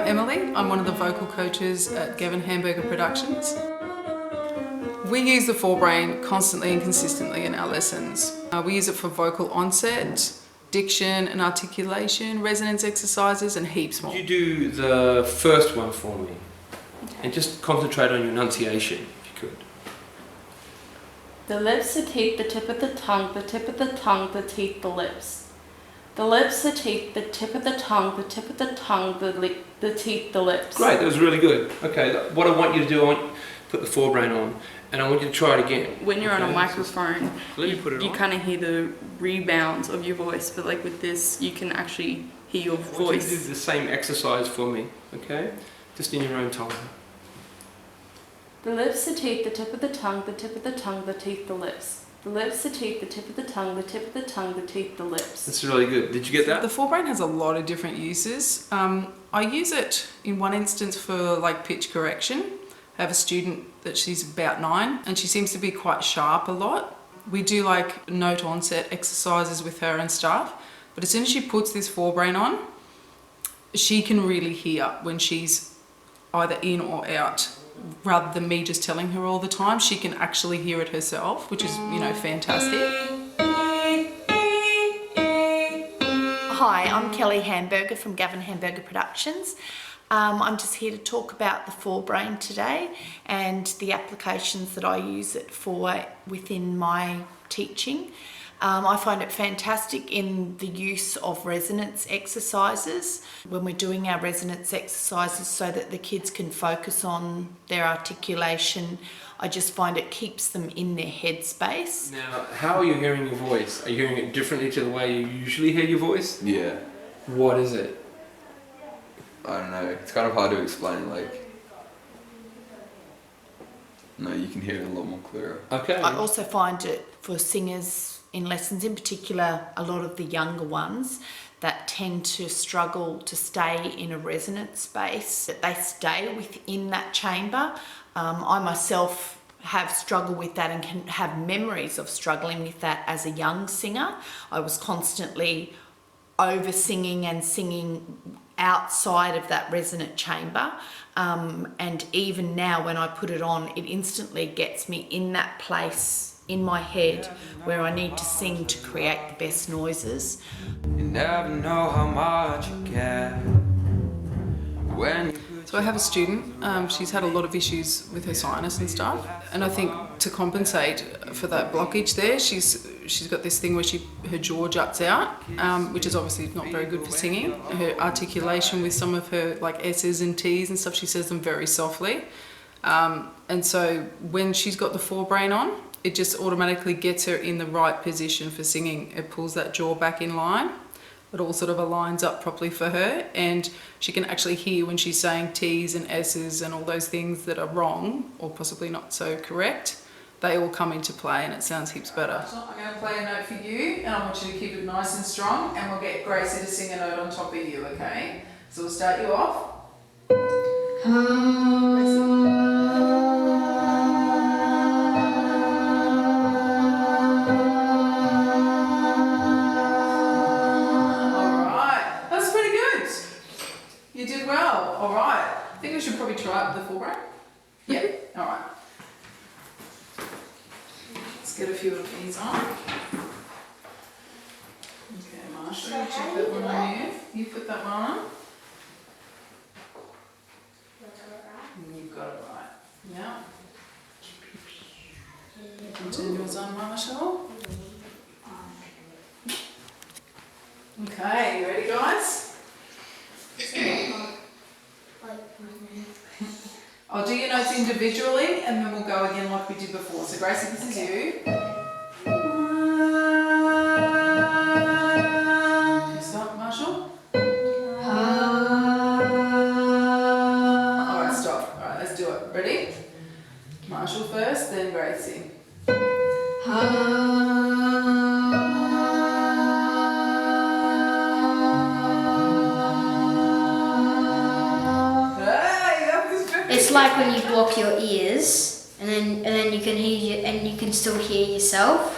Emily. I'm one of the vocal coaches at Gavin Hamburger Productions. We use the Forbrain constantly and consistently in our lessons. We use it for vocal onset, diction and articulation, resonance exercises, and heaps more. Could you do the first one for me? And just concentrate on your enunciation, if you could. The lips, the teeth, the tip of the tongue, the tip of the tongue, the teeth, the lips. The lips, the teeth, the tip of the tongue, the tip of the tongue, the teeth, the lips. Great, that was really good. Okay, what I want you to do, I want you to put the Forbrain on, and I want you to try it again. When you're on a microphone, you kind of hear the rebounds of your voice, but like with this, you can actually hear your voice. I want you to do the same exercise for me, okay? Just in your own time. The lips, the teeth, the tip of the tongue, the tip of the tongue, the teeth, the lips. The lips, the teeth, the tip of the tongue, the tip of the tongue, the teeth, the lips. That's really good. Did you get that? The Forbrain has a lot of different uses. I use it in one instance for like pitch correction. I have a student that she's about 9 and she seems to be quite sharp a lot. We do like note onset exercises with her and stuff, but as soon as she puts this Forbrain on, she can really hear when she's either in or out. Rather than me just telling her all the time, she can actually hear it herself, which is, you know, fantastic. Hi, I'm Kelly Hamburger from Gavin Hamburger Productions. I'm just here to talk about the Forbrain today and the applications that I use it for within my teaching. I find it fantastic in the use of resonance exercises when we're doing our resonance exercises so that the kids can focus on their articulation. I just find it keeps them in their headspace. Now, how are you hearing your voice? Are you hearing it differently to the way you usually hear your voice? Yeah. What is it? I don't know. It's kind of hard to explain. No, you can hear it a lot more clearer. Okay. I also find it for singers in lessons, in particular a lot of the younger ones that tend to struggle to stay in a resonant space, that they stay within that chamber. I myself have struggled with that and can have memories of struggling with that as a young singer. I was constantly over singing and singing outside of that resonant chamber, and even now when I put it on, it instantly gets me in that place in my head where I need to sing to create the best noises. You never know how much you care when you... So I have a student, she's had a lot of issues with her sinus and stuff, and I think to compensate for that blockage there, she's got this thing where her jaw juts out, which is obviously not very good for singing. Her articulation with some of her like S's and T's and stuff, she says them very softly. And so when she's got the Forbrain on, it just automatically gets her in the right position for singing. It pulls that jaw back in line. It all sort of aligns up properly for her, and she can actually hear when she's saying T's and S's and all those things that are wrong or possibly not so correct. They all come into play and it sounds heaps better. So I'm going to play a note for you and I want you to keep it nice and strong, and we'll get Gracie to sing a note on top of you, okay? So we'll start you off. You did well, alright. I think we should probably try it with the Forbrain. Yeah, alright. Let's get a few of these on. Okay, Marsha, you check that one on you. You put that one on. You've got it right. Yeah. And turn yours on, Marshall. Okay, you ready, guys? I'll do your notes individually and then we'll go again like we did before. So Gracie, this is you. Stop, Marshall. Alright, stop. Alright, let's do it. Ready? Marshall first, then Gracie. It's like when you block your ears, and then you can hear and you can still hear yourself.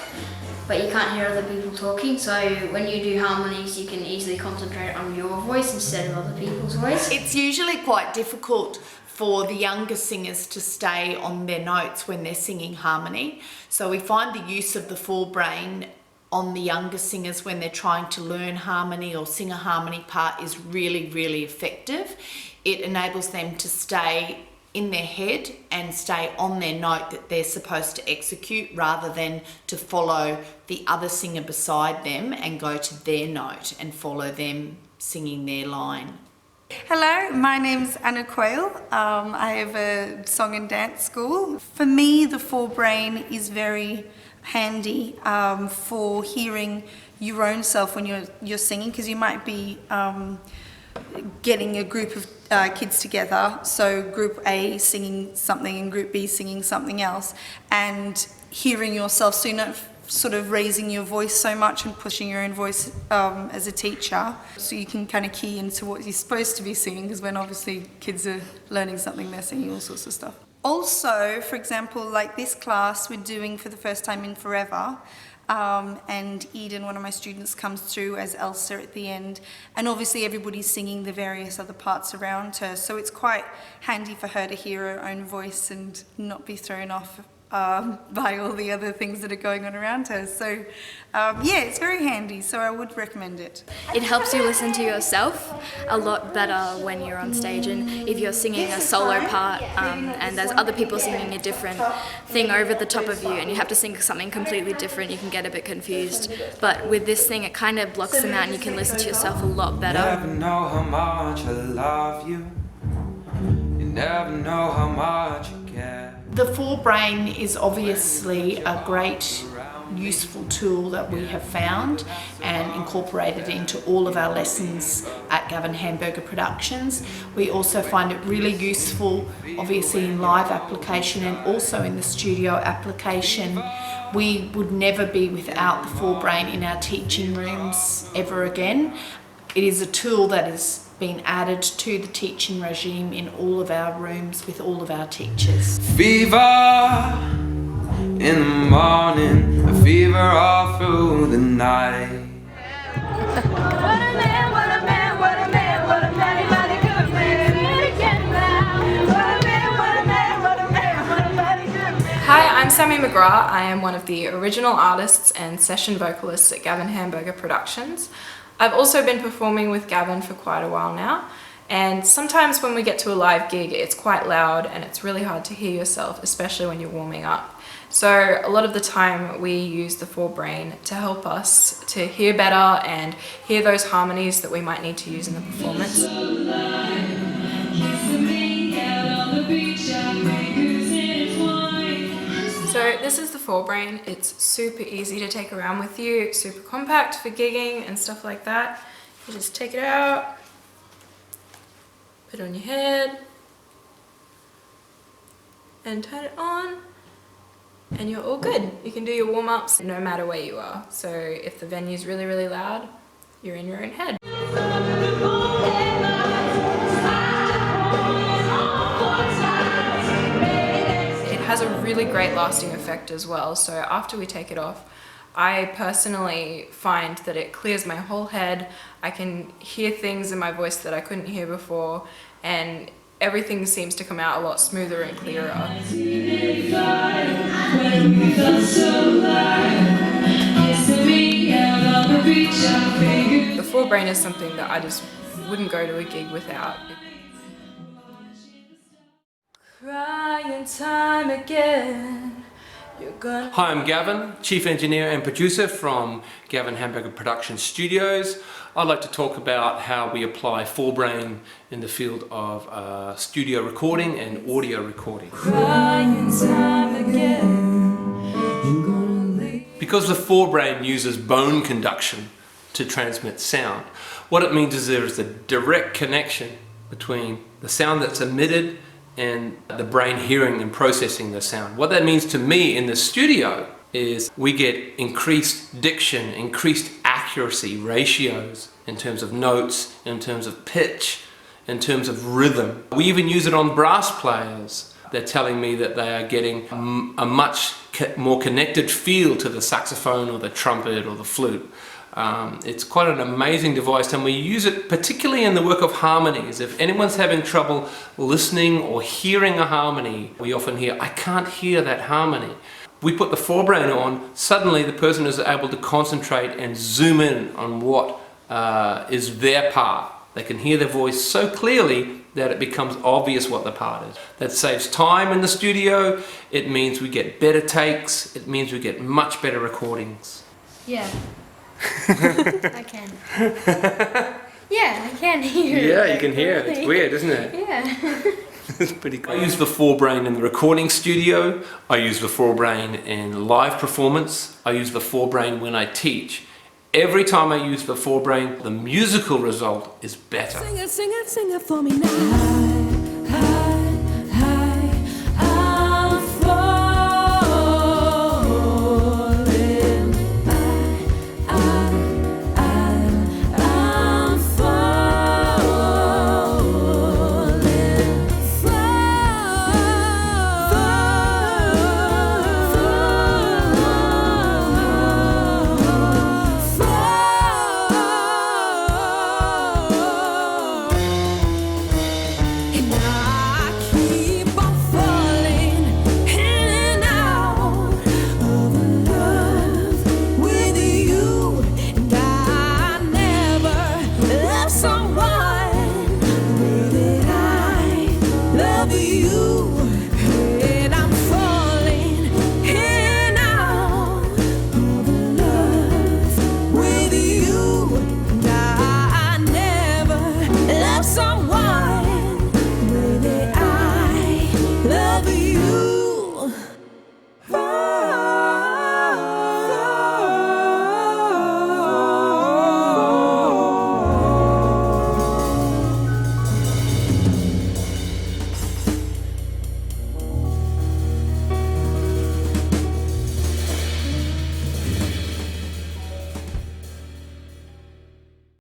but you can't hear other people talking. So when you do harmonies, you can easily concentrate on your voice instead of other people's voice. It's usually quite difficult for the younger singers to stay on their notes when they're singing harmony. So we find the use of the Forbrain on the younger singers when they're trying to learn harmony or sing a harmony part is really, really effective. It enables them to stay in their head and stay on their note that they're supposed to execute, rather than to follow the other singer beside them and go to their note and follow them singing their line. Hello, my name's Anna Quayle. I have a song and dance school. For me, the Forbrain is very handy for hearing your own self when you're singing, because you might be getting a group of kids together, so group A singing something and group B singing something else, and hearing yourself, so you're not sort of raising your voice so much and pushing your own voice as a teacher, so you can kind of key into what you're supposed to be singing, because when obviously kids are learning something, they're singing all sorts of stuff. Also, for example, like this class we're doing for the first time in forever, and Eden, one of my students, comes through as Elsa at the end, and obviously everybody's singing the various other parts around her, so it's quite handy for her to hear her own voice and not be thrown off by all the other things that are going on around her. So yeah, it's very handy, so I would recommend it. It helps you listen to yourself a lot better when you're on stage, and if you're singing a solo part and there's other people singing a different thing over the top of you and you have to sing something completely different, you can get a bit confused. But with this thing, it kind of blocks them out and you can listen to yourself a lot better. Never know how much I love you. You never know how much you care. The Forbrain is obviously a great useful tool that we have found and incorporated into all of our lessons at Gavin Hamburger Productions. We also find it really useful obviously in live application and also in the studio application. We would never be without the Forbrain in our teaching rooms ever again. It is a tool that has been added to the teaching regime in all of our rooms with all of our teachers. Fever in the morning, a fever all through the night. What a man, what a man, what a man, what a mighty, mighty good man. What a man, what a man, what a man, what a mighty good man. Hi, I'm Sammy McGrath. I am one of the original artists and session vocalists at Gavin Hamburger Productions. I've also been performing with Gavin for quite a while now, and sometimes when we get to a live gig it's quite loud and it's really hard to hear yourself, especially when you're warming up. So a lot of the time we use the Forbrain to help us to hear better and hear those harmonies that we might need to use in the performance. So this is the Forbrain. It's super easy to take around with you, super compact for gigging and stuff like that. You just take it out, put it on your head, and turn it on, and you're all good. You can do your warm-ups no matter where you are. So if the venue's really, really loud, you're in your own head. Has a really great lasting effect as well. So after we take it off, I personally find that it clears my whole head. I can hear things in my voice that I couldn't hear before, and everything seems to come out a lot smoother and clearer. The Forbrain is something that I just wouldn't go to a gig without. Crying time again. Hi, I'm Gavin, Chief Engineer and Producer from Gavin Hamburger Productions Studios. I'd like to talk about how we apply Forbrain in the field of studio recording and audio recording. Crying time again. Because the Forbrain uses bone conduction to transmit sound, what it means is there is a direct connection between the sound that's emitted and the brain hearing and processing the sound. What that means to me in the studio is we get increased diction, increased accuracy ratios in terms of notes, in terms of pitch, in terms of rhythm. We even use it on brass players. They're telling me that they are getting a much more connected feel to the saxophone or the trumpet or the flute. It's quite an amazing device, and we use it particularly in the work of harmonies. If anyone's having trouble listening or hearing a harmony, we often hear, I can't hear that harmony. We put the Forbrain on, suddenly the person is able to concentrate and zoom in on what is their part. They can hear their voice so clearly that it becomes obvious what the part is. That saves time in the studio. It means we get better takes. It means we get much better recordings. Yeah. I can. Yeah, I can hear it. Yeah, you can hear it. It's weird, isn't it? Yeah. It's pretty cool. I use the Forbrain in the recording studio. I use the Forbrain in live performance. I use the Forbrain when I teach. Every time I use the Forbrain, the musical result is better. Sing it for me now.